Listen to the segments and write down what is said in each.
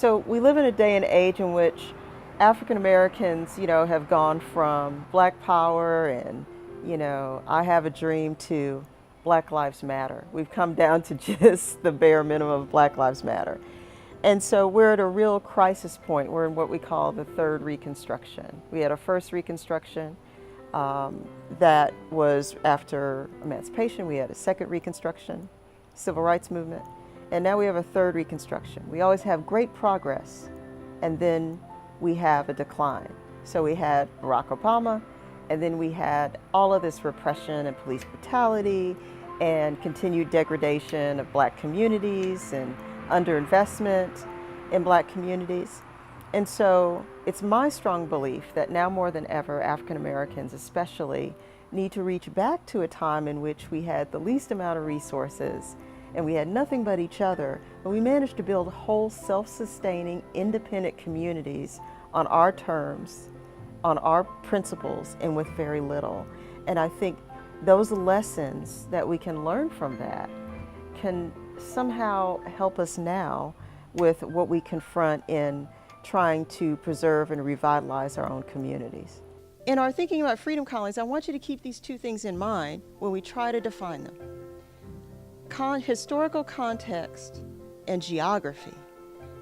So we live in a day and age in which African Americans, have gone from Black Power and, I have a dream to Black Lives Matter. We've come down to just the bare minimum of Black Lives Matter. And so we're at a real crisis point. We're in what we call the third Reconstruction. We had a first Reconstruction that was after emancipation. We had a second Reconstruction, civil rights movement. And now we have a third Reconstruction. We always have great progress, and then we have a decline. So we had Barack Obama, and then we had all of this repression and police brutality and continued degradation of Black communities and underinvestment in Black communities. And so it's my strong belief that now more than ever, African Americans especially need to reach back to a time in which we had the least amount of resources and we had nothing but each other, but we managed to build whole self-sustaining, independent communities on our terms, on our principles, and with very little. And I think those lessons that we can learn from that can somehow help us now with what we confront in trying to preserve and revitalize our own communities. In our thinking about Freedom Colonies, I want you to keep these two things in mind when we try to define them. Historical context and geography.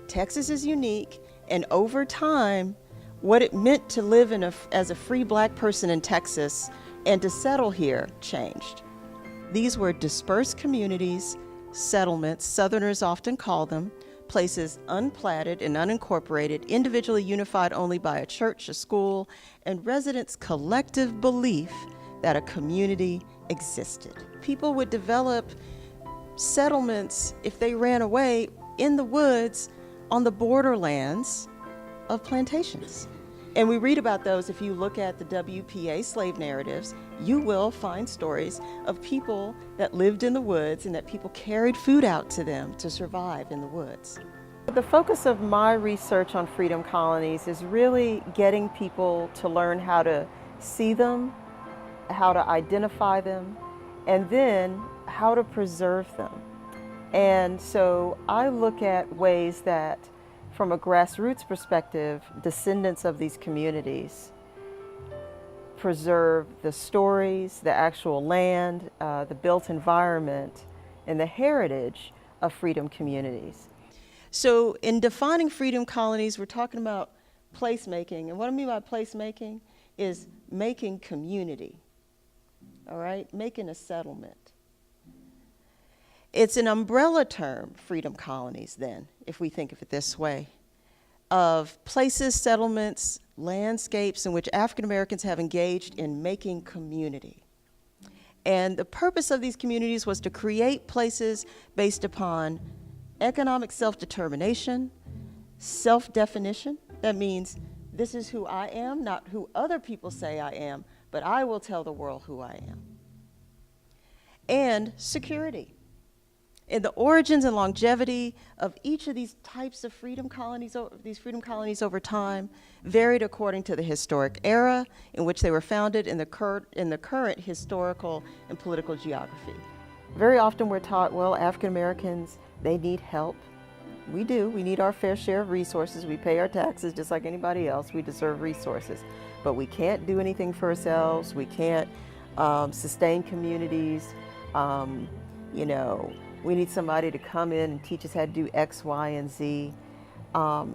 Texas is unique, and over time, what it meant to live as a free Black person in Texas and to settle here changed. These were dispersed communities, settlements, Southerners often call them, places unplatted and unincorporated, individually unified only by a church, a school, and residents' collective belief that a community existed. People would develop settlements, if they ran away, in the woods on the borderlands of plantations. And we read about those. If you look at the WPA slave narratives, you will find stories of people that lived in the woods and that people carried food out to them to survive in the woods. The focus of my research on Freedom Colonies is really getting people to learn how to see them, how to identify them, and then how to preserve them. And so I look at ways that, from a grassroots perspective, descendants of these communities preserve the stories, the actual land, the built environment, and the heritage of freedom communities. So in defining Freedom Colonies, we're talking about placemaking. And what I mean by placemaking is making community, all right? Making a settlement. It's an umbrella term, Freedom Colonies, then, if we think of it this way, of places, settlements, landscapes in which African Americans have engaged in making community. And the purpose of these communities was to create places based upon economic self-determination, self-definition. That means this is who I am, not who other people say I am, but I will tell the world who I am. And security. In the origins and longevity of each of these types of freedom colonies over time varied according to the historic era in which they were founded in the current historical and political geography. Very often we're taught, well, African Americans, they need help. We do. We need our fair share of resources. We pay our taxes just like anybody else. We deserve resources. But we can't do anything for ourselves. We can't sustain communities. We need somebody to come in and teach us how to do X, Y, and Z.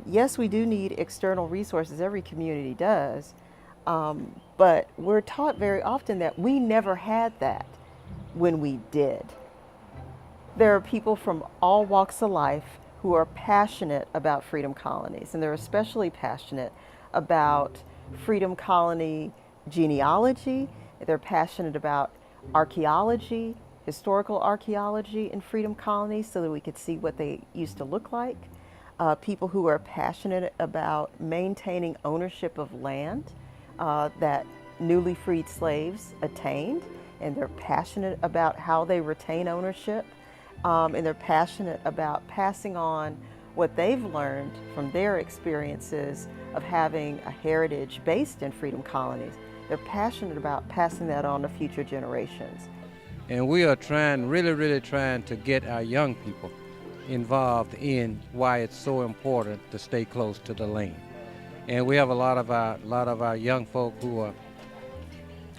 Yes, we do need external resources. Every community does. But we're taught very often that we never had that when we did. There are people from all walks of life who are passionate about Freedom Colonies, and they're especially passionate about Freedom Colony genealogy. They're passionate about archaeology, historical archaeology in Freedom Colonies so that we could see what they used to look like. People who are passionate about maintaining ownership of land that newly freed slaves attained, and they're passionate about how they retain ownership, and they're passionate about passing on what they've learned from their experiences of having a heritage based in Freedom Colonies. They're passionate about passing that on to future generations. And we are really trying to get our young people involved in why it's so important to stay close to the land. And we have a lot of our young folk who are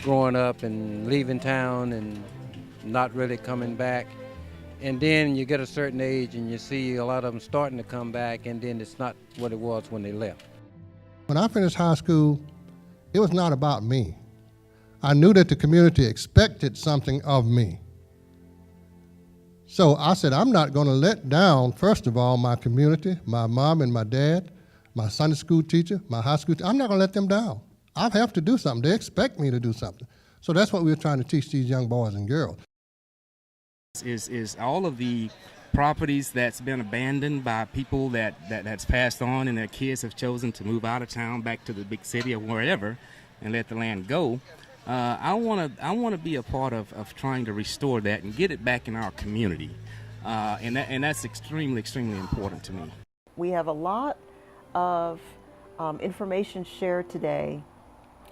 growing up and leaving town and not really coming back. And then you get a certain age and you see a lot of them starting to come back, and then it's not what it was when they left. When I finished high school, it was not about me. I knew that the community expected something of me. So I said, I'm not going to let down, first of all, my community, my mom and my dad, my Sunday school teacher, my high school teacher. I'm not going to let them down. I have to do something. They expect me to do something. So that's what we're trying to teach these young boys and girls. Is all of the properties that's been abandoned by people that's passed on and their kids have chosen to move out of town back to the big city or wherever and let the land go. I want to be a part of trying to restore that and get it back in our community, and that's extremely important to me. We have a lot of information shared today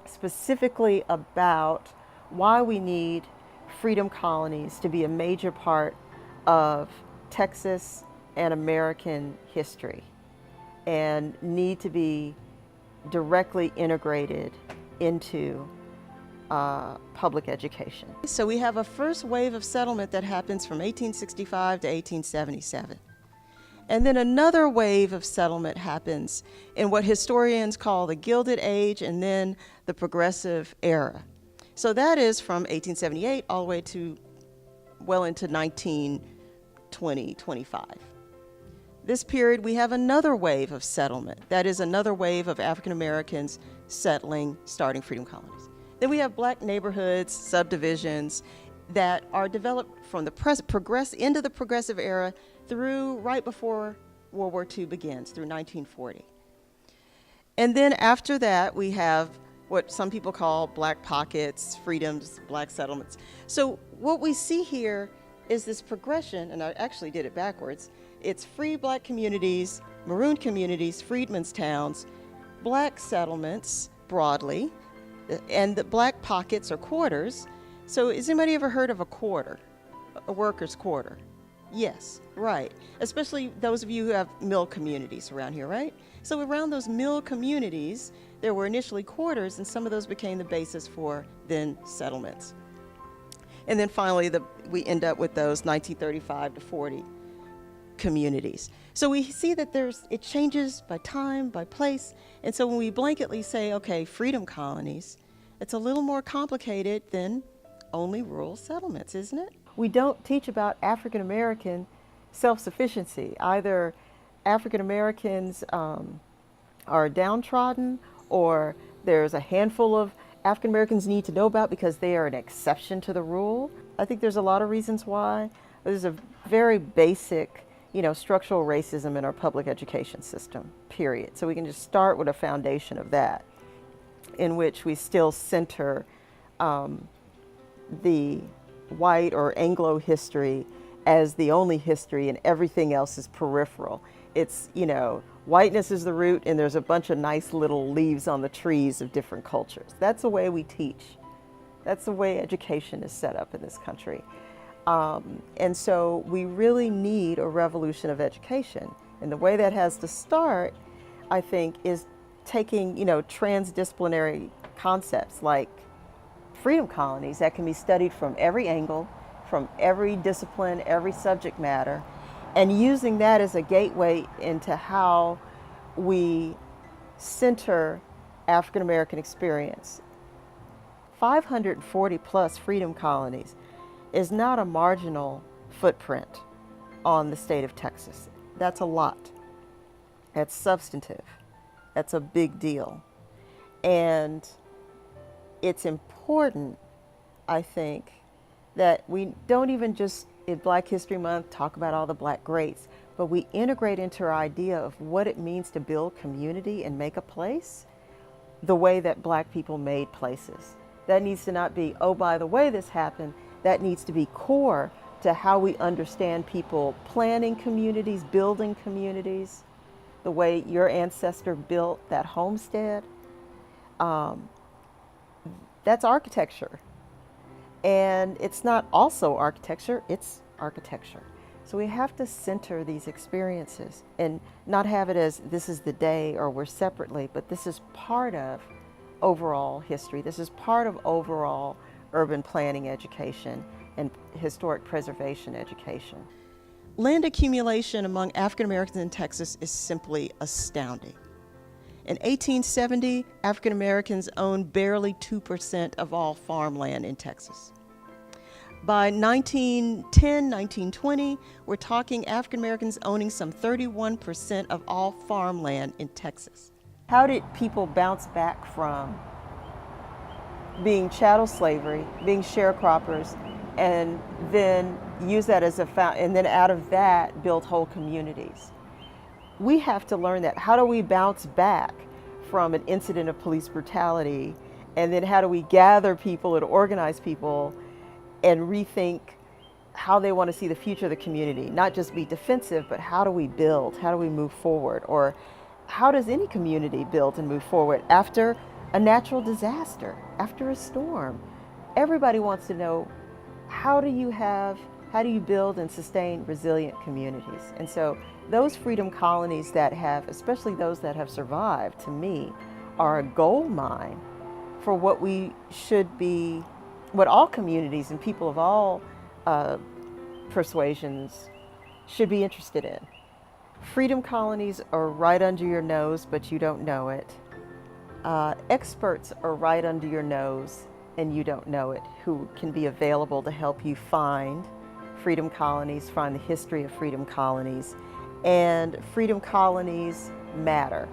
specifically about why we need Freedom Colonies to be a major part of Texas and American history and need to be directly integrated into public education. So we have a first wave of settlement that happens from 1865 to 1877. And then another wave of settlement happens in what historians call the Gilded Age and then the Progressive Era. So that is from 1878 all the way to well into 1920, 25. This period we have another wave of settlement. That is another wave of African Americans settling, starting Freedom Colonies. Then we have black neighborhoods, subdivisions that are developed from the into the Progressive Era through right before World War II begins, through 1940. And then after that, we have what some people call black pockets, freedoms, black settlements. So what we see here is this progression, and I actually did it backwards. It's free black communities, maroon communities, freedmen's towns, black settlements broadly, and the black pockets or quarters. So has anybody ever heard of a quarter, a worker's quarter? Yes, right. Especially those of you who have mill communities around here, right? So around those mill communities, there were initially quarters, and some of those became the basis for then settlements. And then finally, we end up with those 1935 to 40 communities. So we see that it changes by time, by place. And so when we blanketly say, okay, freedom colonies, it's a little more complicated than only rural settlements, isn't it? We don't teach about African American self-sufficiency. Either African Americans are downtrodden, or there's a handful of African Americans need to know about because they are an exception to the rule. I think there's a lot of reasons why. There's a very basic, structural racism in our public education system, period. So we can just start with a foundation of that, in which we still center the white or Anglo history as the only history, and everything else is peripheral. It's, whiteness is the root, and there's a bunch of nice little leaves on the trees of different cultures. That's the way we teach. That's the way education is set up in this country. And so we really need a revolution of education. And the way that has to start, I think, is taking, transdisciplinary concepts like freedom colonies that can be studied from every angle, from every discipline, every subject matter, and using that as a gateway into how we center African American experience. 540 plus freedom colonies is not a marginal footprint on the state of Texas. That's a lot. That's substantive. That's a big deal. And it's important, I think, that we don't even just in Black History Month talk about all the black greats, but we integrate into our idea of what it means to build community and make a place the way that black people made places. That needs to not be, oh, by the way this happened. That needs to be core to how we understand people planning communities, building communities, the way your ancestor built that homestead. That's architecture. And it's not also architecture, it's architecture. So we have to center these experiences and not have it as this is the day or we're separately, but this is part of overall history. This is part of overall urban planning education and historic preservation education. Land accumulation among African Americans in Texas is simply astounding. In 1870, African Americans owned barely 2% of all farmland in Texas. By 1910, 1920, we're talking African Americans owning some 31% of all farmland in Texas. How did people bounce back from being chattel slavery, being sharecroppers, and then use that as and then out of that build whole communities? We have to learn that. How do we bounce back from an incident of police brutality, and then how do we gather people and organize people and rethink how they want to see the future of the community? Not just be defensive, but how do we build? How do we move forward? Or how does any community build and move forward after a natural disaster, after a storm? Everybody wants to know, how do you build and sustain resilient communities? And so those freedom colonies that have, especially those that have survived, to me, are a gold mine for what we should be, what all communities and people of all persuasions should be interested in. Freedom colonies are right under your nose, but you don't know it. Experts are right under your nose and you don't know it, who can be available to help you find freedom colonies, find the history of freedom colonies. And freedom colonies matter.